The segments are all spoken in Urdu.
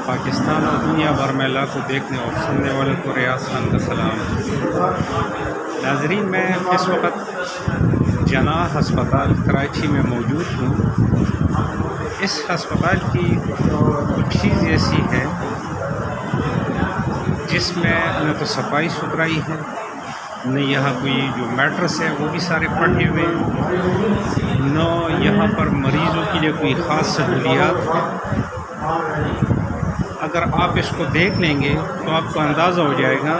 پاکستان اور دنیا بھر میں لاکھوں دیکھنے اور سننے والوں کو ریاض خان کا سلام۔ ناظرین، میں اس وقت جناح ہسپتال کراچی میں موجود ہوں۔ اس ہسپتال کی کچھ چیز ایسی ہے جس میں نہ تو صفائی ستھرائی ہے، نہ یہاں کوئی جو میٹرس ہے وہ بھی سارے پھٹے ہوئے ہیں، نہ یہاں پر مریضوں کے لیے کوئی خاص سہولیات ہے۔ اگر آپ اس کو دیکھ لیں گے تو آپ کو اندازہ ہو جائے گا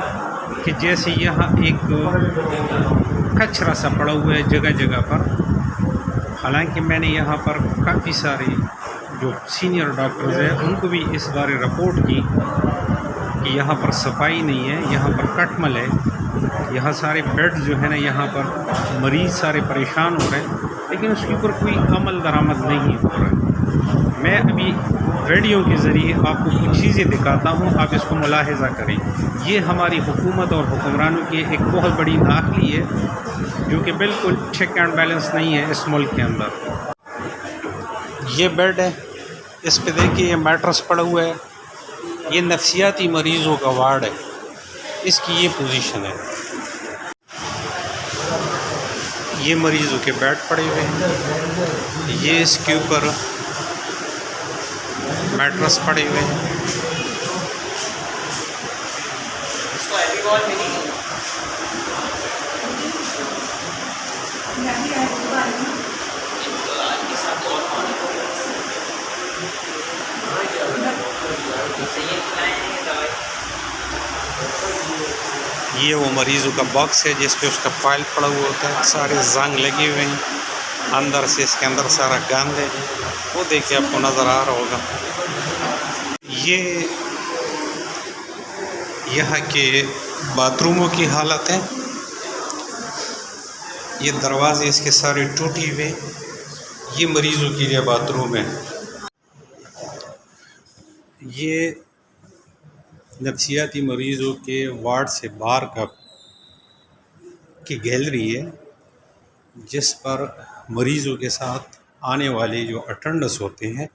کہ جیسے یہاں ایک کچرا سا پڑا ہوا ہے جگہ جگہ پر۔ حالانکہ میں نے یہاں پر کافی سارے جو سینئر ڈاکٹرز ہیں ان کو بھی اس بارے رپورٹ کی کہ یہاں پر صفائی نہیں ہے، یہاں پر کٹمل ہے، یہاں سارے بیڈ جو ہے نا یہاں پر مریض سارے پریشان ہو رہے ہیں، لیکن اس کے اوپر کوئی عمل درآمد نہیں ہو رہا ہے۔ میں ابھی ویڈیو کے ذریعے آپ کو کچھ چیزیں دکھاتا ہوں، آپ اس کو ملاحظہ کریں۔ یہ ہماری حکومت اور حکمرانوں کی ایک بہت بڑی نااہلی ہے جو کہ بالکل چیک اینڈ بیلنس نہیں ہے اس ملک کے اندر۔ یہ بیڈ ہے، اس پہ دیکھیے یہ میٹرس پڑا ہوا ہے، یہ نفسیاتی مریضوں کا وارڈ ہے، اس کی یہ پوزیشن ہے۔ یہ مریضوں کے بیڈ پڑے ہوئے ہیں، یہ اس کے اوپر میٹرس پڑے ہوئے ہیں۔ یہ وہ مریضوں کا باکس ہے جس پہ اس کا فائل پڑا ہوا ہوتا ہے، سارے زنگ لگے ہوئے ہیں، اندر سے اس کے اندر سارا گند ہے، وہ دیکھیں آپ کو نظر آ رہا ہوگا۔ یہ یہاں کے باتھ روموں کی حالت ہے، یہ دروازے اس کے سارے ٹوٹے ہوئے، یہ مریضوں کے لیے باتھ روم ہے۔ یہ نفسیاتی مریضوں کے وارڈ سے باہر کی گیلری ہے جس پر مریضوں کے ساتھ آنے والے جو اٹینڈنٹس ہوتے ہیں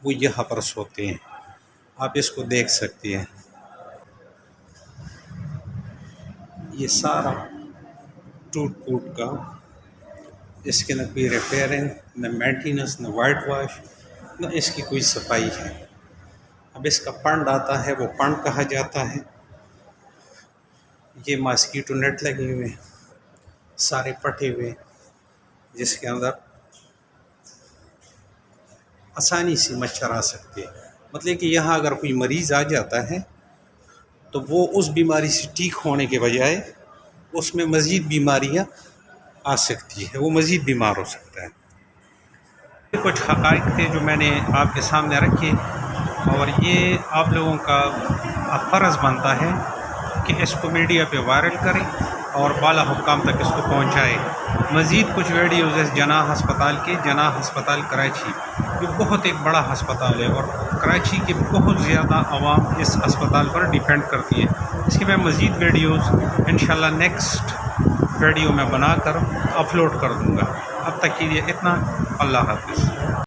وہ یہاں پر سوتے ہیں، آپ اس کو دیکھ سکتے ہیں۔ یہ سارا ٹوٹ پھوٹ کا، اس کے نہ کوئی ریپیئرنگ، نہ مینٹیننس، نہ وائٹ واش، نہ اس کی کوئی صفائی ہے۔ اب اس کا پنڈ آتا ہے، وہ پنڈ کہا جاتا ہے۔ یہ ماسکیٹو نیٹ لگے ہوئے سارے پٹے ہوئے جس کے اندر آسانی سے مچھر آ سکتے ہیں، مطلب کہ یہاں اگر کوئی مریض آ جاتا ہے تو وہ اس بیماری سے ٹھیک ہونے کے بجائے اس میں مزید بیماریاں آ سکتی ہے، وہ مزید بیمار ہو سکتا ہے۔ یہ کچھ حقائق تھے جو میں نے آپ کے سامنے رکھے، اور یہ آپ لوگوں کا فرض بنتا ہے کہ اس کو میڈیا پہ وائرل کریں اور بالا حکام تک اس کو پہنچائیں۔ مزید کچھ ویڈیوز اس جناح ہسپتال کے، جناح ہسپتال کراچی، جو بہت ایک بڑا ہسپتال ہے اور کراچی کے بہت زیادہ عوام اس ہسپتال پر ڈیپینڈ کرتی ہے۔ اس کی میں مزید ویڈیوز انشاءاللہ نیکسٹ ویڈیو میں بنا کر اپلوڈ کر دوں گا۔ اب تک کے لیے اتنا، اللہ حافظ۔